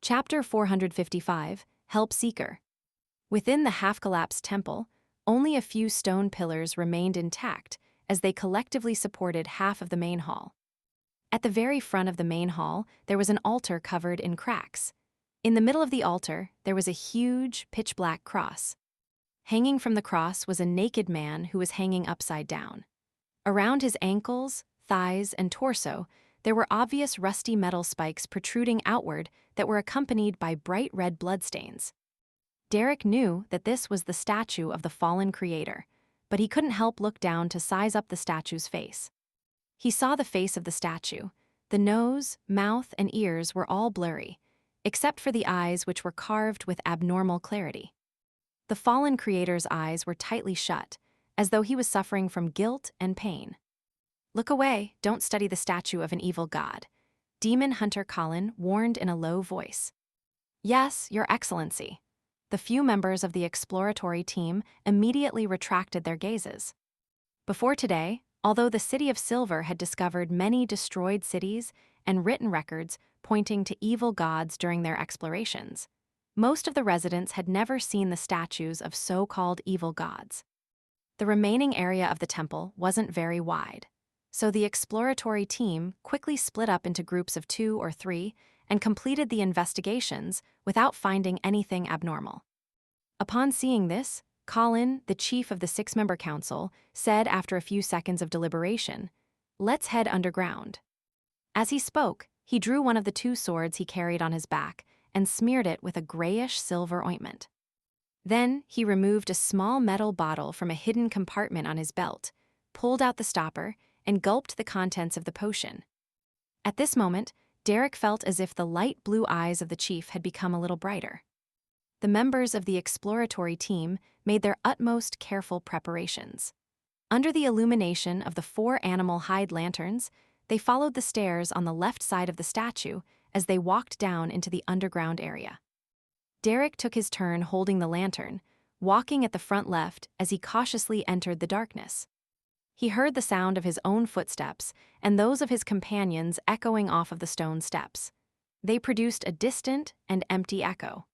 Chapter 455, Help Seeker. Within the half-collapsed temple, only a few stone pillars remained intact as they collectively supported half of the main hall. At the very front of the main hall, there was an altar covered in cracks. In the middle of the altar, there was a huge, pitch-black cross. Hanging from the cross was a naked man who was hanging upside down. Around his ankles, thighs, and torso, there were obvious rusty metal spikes protruding outward that were accompanied by bright red bloodstains. Derek knew that this was the statue of the fallen creator, but he couldn't help look down to size up the statue's face. He saw the face of the statue. The nose, mouth, and ears were all blurry, except for the eyes, which were carved with abnormal clarity. The fallen creator's eyes were tightly shut, as though he was suffering from guilt and pain. "Look away, don't study the statue of an evil god," Demon Hunter Colin warned in a low voice. "Yes, Your Excellency." The few members of the exploratory team immediately retracted their gazes. Before today, although the City of Silver had discovered many destroyed cities and written records pointing to evil gods during their explorations, most of the residents had never seen the statues of so-called evil gods. The remaining area of the temple wasn't very wide, so the exploratory team quickly split up into groups of 2 or 3 and completed the investigations without finding anything abnormal. Upon seeing this, Colin, the chief of the 6-member council, said after a few seconds of deliberation, "Let's head underground." As he spoke, he drew one of the 2 swords he carried on his back and smeared it with a grayish-silver ointment. Then he removed a small metal bottle from a hidden compartment on his belt, pulled out the stopper, and gulped the contents of the potion. At this moment, Derek felt as if the light blue eyes of the chief had become a little brighter. The members of the exploratory team made their utmost careful preparations. Under the illumination of the 4 animal hide lanterns, they followed the stairs on the left side of the statue as they walked down into the underground area. Derek took his turn holding the lantern, walking at the front left as he cautiously entered the darkness. He heard the sound of his own footsteps and those of his companions echoing off of the stone steps. They produced a distant and empty echo.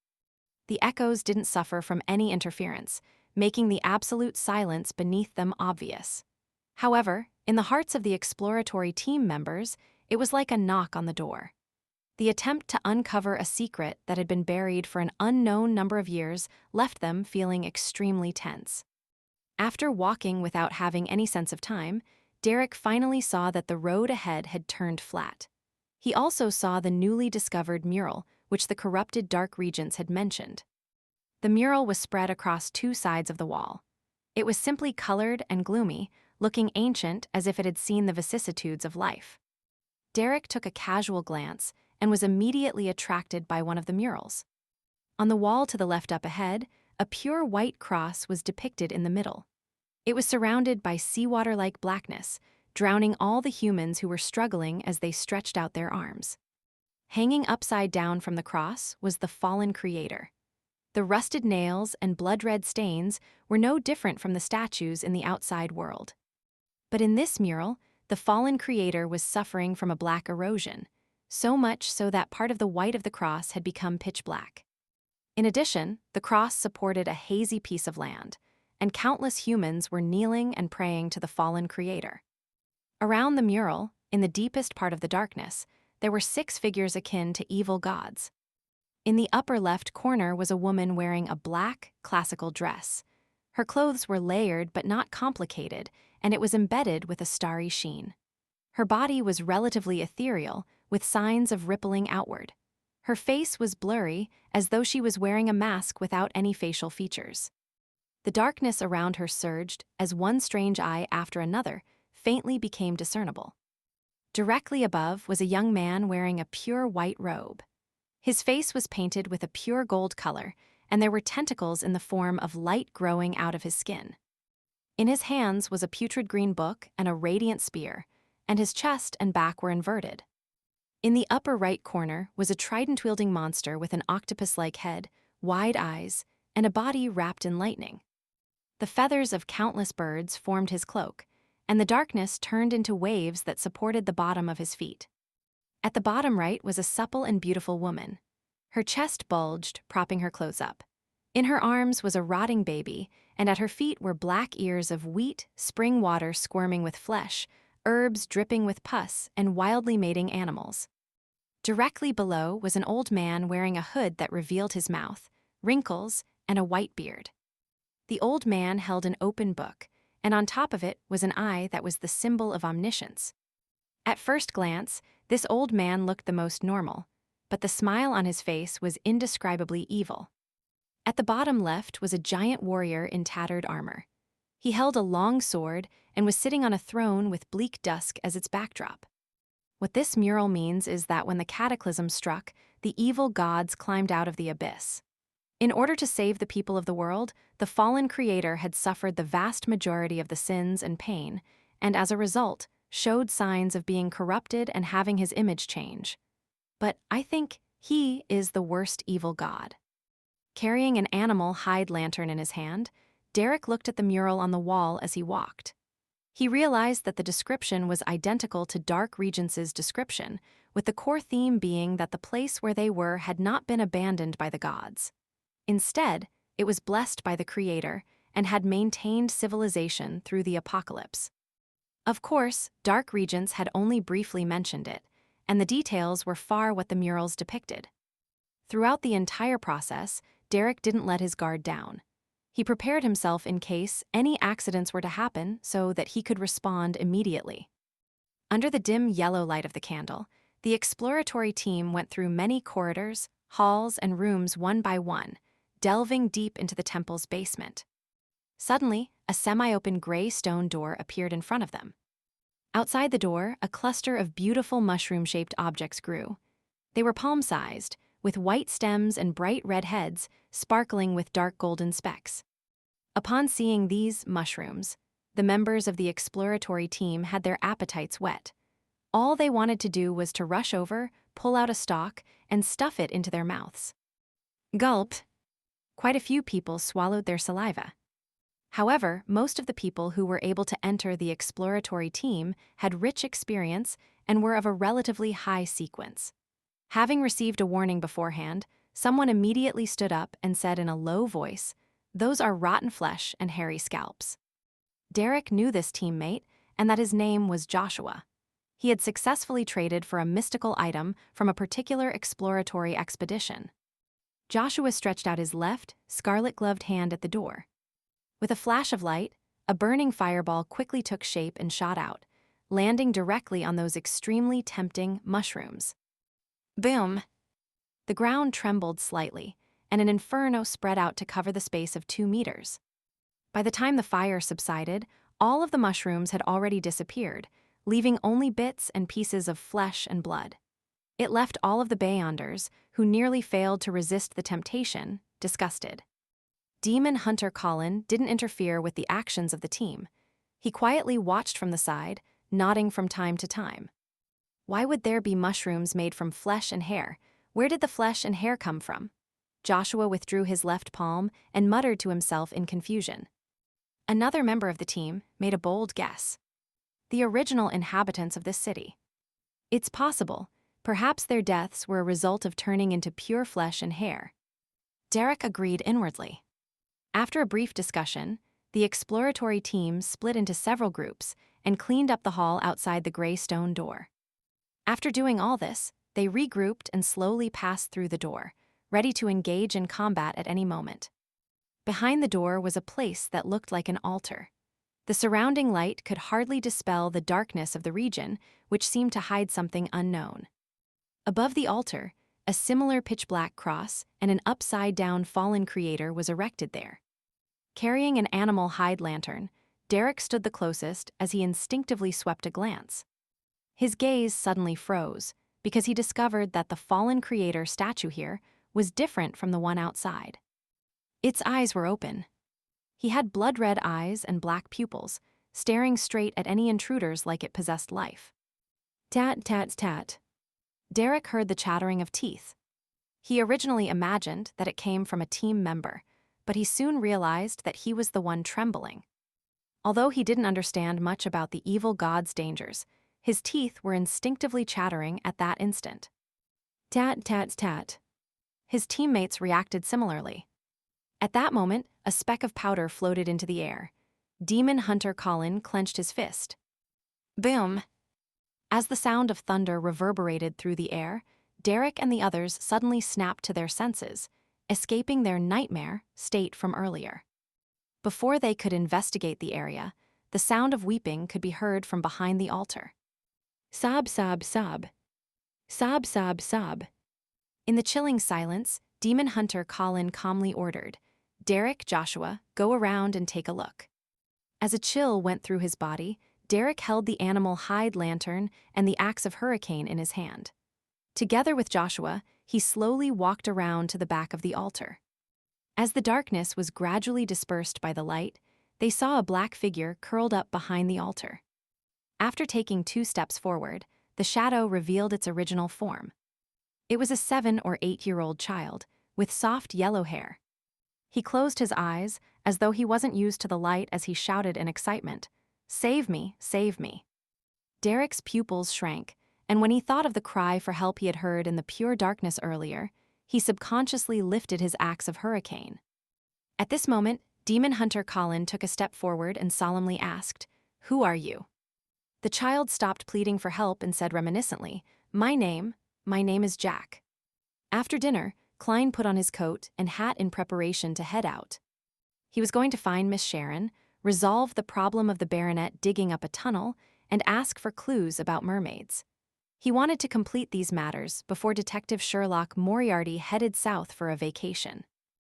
The echoes didn't suffer from any interference, making the absolute silence beneath them obvious. However, in the hearts of the exploratory team members, it was like a knock on the door. The attempt to uncover a secret that had been buried for an unknown number of years left them feeling extremely tense. After walking without having any sense of time, Derek finally saw that the road ahead had turned flat. He also saw the newly discovered mural, which the corrupted Dark Regents had mentioned. The mural was spread across 2 sides of the wall. It was simply colored and gloomy, looking ancient as if it had seen the vicissitudes of life. Derek took a casual glance and was immediately attracted by one of the murals. On the wall to the left up ahead, a pure white cross was depicted in the middle. It was surrounded by seawater-like blackness, drowning all the humans who were struggling as they stretched out their arms. Hanging upside down from the cross was the fallen creator. The rusted nails and blood-red stains were no different from the statues in the outside world. But in this mural, the fallen creator was suffering from a black erosion, so much so that part of the white of the cross had become pitch black. In addition, the cross supported a hazy piece of land, and countless humans were kneeling and praying to the fallen creator. Around the mural, in the deepest part of the darkness, there were 6 figures akin to evil gods. In the upper left corner was a woman wearing a black, classical dress. Her clothes were layered but not complicated, and it was embedded with a starry sheen. Her body was relatively ethereal, with signs of rippling outward. Her face was blurry, as though she was wearing a mask without any facial features. The darkness around her surged as one strange eye after another faintly became discernible. Directly above was a young man wearing a pure white robe. His face was painted with a pure gold color, and there were tentacles in the form of light growing out of his skin. In his hands was a putrid green book and a radiant spear, and his chest and back were inverted. In the upper right corner was a trident-wielding monster with an octopus-like head, wide eyes, and a body wrapped in lightning. The feathers of countless birds formed his cloak, and the darkness turned into waves that supported the bottom of his feet. At the bottom right was a supple and beautiful woman. Her chest bulged, propping her clothes up. In her arms was a rotting baby, and at her feet were black ears of wheat, spring water squirming with flesh, herbs dripping with pus, and wildly mating animals. Directly below was an old man wearing a hood that revealed his mouth, wrinkles, and a white beard. The old man held an open book, and on top of it was an eye that was the symbol of omniscience. At first glance, this old man looked the most normal, but the smile on his face was indescribably evil. At the bottom left was a giant warrior in tattered armor. He held a long sword and was sitting on a throne with bleak dusk as its backdrop. What this mural means is that when the cataclysm struck, the evil gods climbed out of the abyss. In order to save the people of the world, the fallen creator had suffered the vast majority of the sins and pain, and as a result, showed signs of being corrupted and having his image change. But I think he is the worst evil god. Carrying an animal hide lantern in his hand, Derek looked at the mural on the wall as he walked. He realized that the description was identical to Dark Regence's description, with the core theme being that the place where they were had not been abandoned by the gods. Instead, it was blessed by the Creator and had maintained civilization through the apocalypse. Of course, Dark Regence had only briefly mentioned it, and the details were far what the murals depicted. Throughout the entire process, Derek didn't let his guard down. He prepared himself in case any accidents were to happen so that he could respond immediately. Under the dim yellow light of the candle, the exploratory team went through many corridors, halls, and rooms one by one, delving deep into the temple's basement. Suddenly, a semi-open gray stone door appeared in front of them. Outside the door, a cluster of beautiful mushroom-shaped objects grew. They were palm-sized, with white stems and bright red heads sparkling with dark golden specks. Upon seeing these mushrooms, the members of the exploratory team had their appetites whet. All they wanted to do was to rush over, pull out a stalk, and stuff it into their mouths. Gulp! Quite a few people swallowed their saliva. However, most of the people who were able to enter the exploratory team had rich experience and were of a relatively high sequence. Having received a warning beforehand, someone immediately stood up and said in a low voice, "Those are rotten flesh and hairy scalps." Derek knew this teammate and that his name was Joshua. He had successfully traded for a mystical item from a particular exploratory expedition. Joshua stretched out his left, scarlet-gloved hand at the door. With a flash of light, a burning fireball quickly took shape and shot out, landing directly on those extremely tempting mushrooms. Boom! The ground trembled slightly, and an inferno spread out to cover the space of 2 meters. By the time the fire subsided, all of the mushrooms had already disappeared, leaving only bits and pieces of flesh and blood. It left all of the Beyonders, who nearly failed to resist the temptation, disgusted. Demon Hunter Colin didn't interfere with the actions of the team. He quietly watched from the side, nodding from time to time. Why would there be mushrooms made from flesh and hair? Where did the flesh and hair come from? Joshua withdrew his left palm and muttered to himself in confusion. Another member of the team made a bold guess. The original inhabitants of this city. It's possible, perhaps their deaths were a result of turning into pure flesh and hair. Derek agreed inwardly. After a brief discussion, the exploratory team split into several groups and cleaned up the hall outside the gray stone door. After doing all this, they regrouped and slowly passed through the door, ready to engage in combat at any moment. Behind the door was a place that looked like an altar. The surrounding light could hardly dispel the darkness of the region, which seemed to hide something unknown. Above the altar, a similar pitch-black cross and an upside-down fallen creator was erected there. Carrying an animal hide lantern, Derek stood the closest as he instinctively swept a glance. His gaze suddenly froze, because he discovered that the fallen creator statue here was different from the one outside. Its eyes were open. He had blood-red eyes and black pupils, staring straight at any intruders like it possessed life. Tat, tat, tat. Derek heard the chattering of teeth. He originally imagined that it came from a team member, but he soon realized that he was the one trembling. Although he didn't understand much about the evil god's dangers, his teeth were instinctively chattering at that instant. Tat, tat, tat. His teammates reacted similarly. At that moment, a speck of powder floated into the air. Demon Hunter Colin clenched his fist. Boom! As the sound of thunder reverberated through the air, Derek and the others suddenly snapped to their senses, escaping their nightmare state from earlier. Before they could investigate the area, the sound of weeping could be heard from behind the altar. Sob, sob, sob. Sob, sob, sob. In the chilling silence, Demon Hunter Colin calmly ordered, Derek, Joshua, go around and take a look. As a chill went through his body, Derek held the animal hide lantern and the axe of Hurricane in his hand. Together with Joshua, he slowly walked around to the back of the altar. As the darkness was gradually dispersed by the light, they saw a black figure curled up behind the altar. After taking 2 steps forward, the shadow revealed its original form. It was a 7 or 8-year-old child, with soft yellow hair. He closed his eyes, as though he wasn't used to the light as he shouted in excitement, "Save me, save me." Derek's pupils shrank, and when he thought of the cry for help he had heard in the pure darkness earlier, he subconsciously lifted his axe of Hurricane. At this moment, Demon Hunter Colin took a step forward and solemnly asked, "Who are you?" The child stopped pleading for help and said reminiscently, My name is Jack." After dinner, Klein put on his coat and hat in preparation to head out. He was going to find Miss Sharon, resolve the problem of the baronet digging up a tunnel, and ask for clues about mermaids. He wanted to complete these matters before Detective Sherlock Moriarty headed south for a vacation.